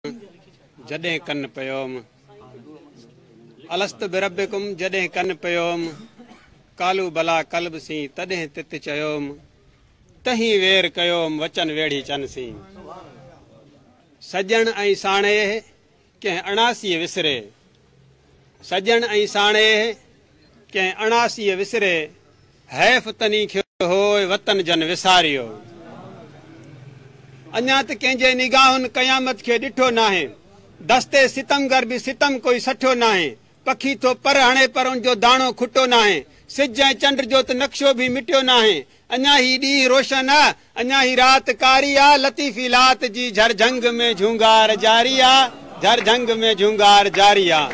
जॾहिं कन पयोम अलस्त बिरब्बिकुम जॾहिं कन पयोम कालू बला कल्ब सी तॾहिं तित चयोम तहीं वेर कयोम वचन वेड़ी चन सी सजण ऐं साणे कंहिं अणासीअ विसरे सजण ऐं साणे कंहिं अणासीअ विसरे हैफ़ तनी खियो होए वतन जन विसारियो अञा त कंहिंजे निगाहुनि क़यामत खे ॾिठो नाहे दस्ते सितमगर भी सितम कोई सठो नाहे पखी तो पर हणे पर उनजो दाणो खुटो नाहे सिज ऐं चंड जो त नक्शो भी मिटियो नाहे अञा ही ॾींहुं रोशन आ अञा ही रात कारी आ लतीफ़ी लात जी झरझंग में झूंगार जारी आ झरझंग में झूंगार जारी आ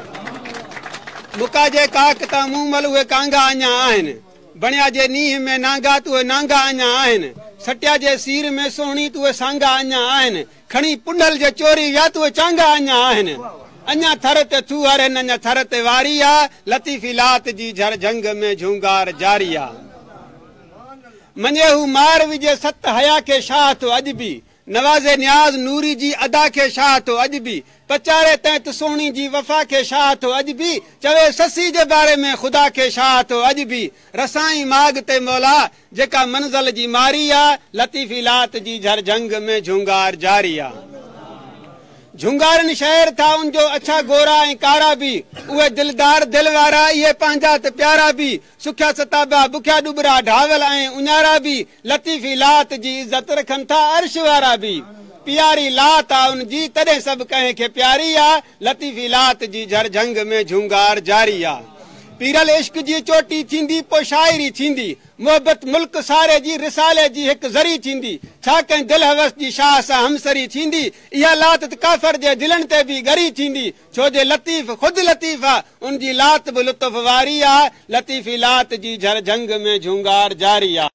मुका जे काक ता मूमल उहे कांगा अञा आहिनि बणिया जे नीह में नांगा त उहे नांगा अञा आहिनि सटिया जे सीर में सोणी त उहे सांगा अञा आहिनि खणी पुंडल जे चोरी विया त उहे चांगा अञा आहिनि अञा थर ते थू हरनि अञा थर ते वारी आ लतीफ़ी लात जी झरझंग में झूंगार जारी आ मञे हू मार विझे सत हया के शाह थो अॼु बि नवाज़े न्याज़ नूरी जी अदा के शाह थो अॼु बि पचारे तैत सोणी जी वफ़ा के शाह थो अॼु बि चवे ससी जे बारे में ख़ुदा के शाह थो अॼु बि रसाई माग ते मौला जेका मंज़ल जी मारी आ लतीफ़ी लात जी झरझंग में झूंगार जारी आ झुंगारनि शहर था उनजो अच्छा गोरा ऐं कारा भी उहे दिलदार दिल वारा इहे पंहिंजा त प्यारा भी सुखिया सताबा बुखिया डुबरा ढावल ऐं उन्यारा भी लतीफ़ी लात जी इज़त रखनि था अर्श वारा भी प्यारी लात आ उनजी तॾहिं सभु कंहिं खे प्यारी आ लतीफ़ी लात जी झरझंग में झूंगार जारी आ पीरल इश्क जी चोटी थींदी पोइ शाइरी थींदी मोहबत मुल्क सारे जी रिसाले जी हिक ज़री थींदी छा कंहिं दिल हवस जी शाह सां हमसरी थींदी इहा लात त काफ़र जे दिलनि ते बि गरी थींदी छो जे लतीफ़ ख़ुदि लतीफ़ आ उनजी लात बि लुत्फ़ वारी आ लतीफ़ी लात जी झरझंग में झूंगार जारी आ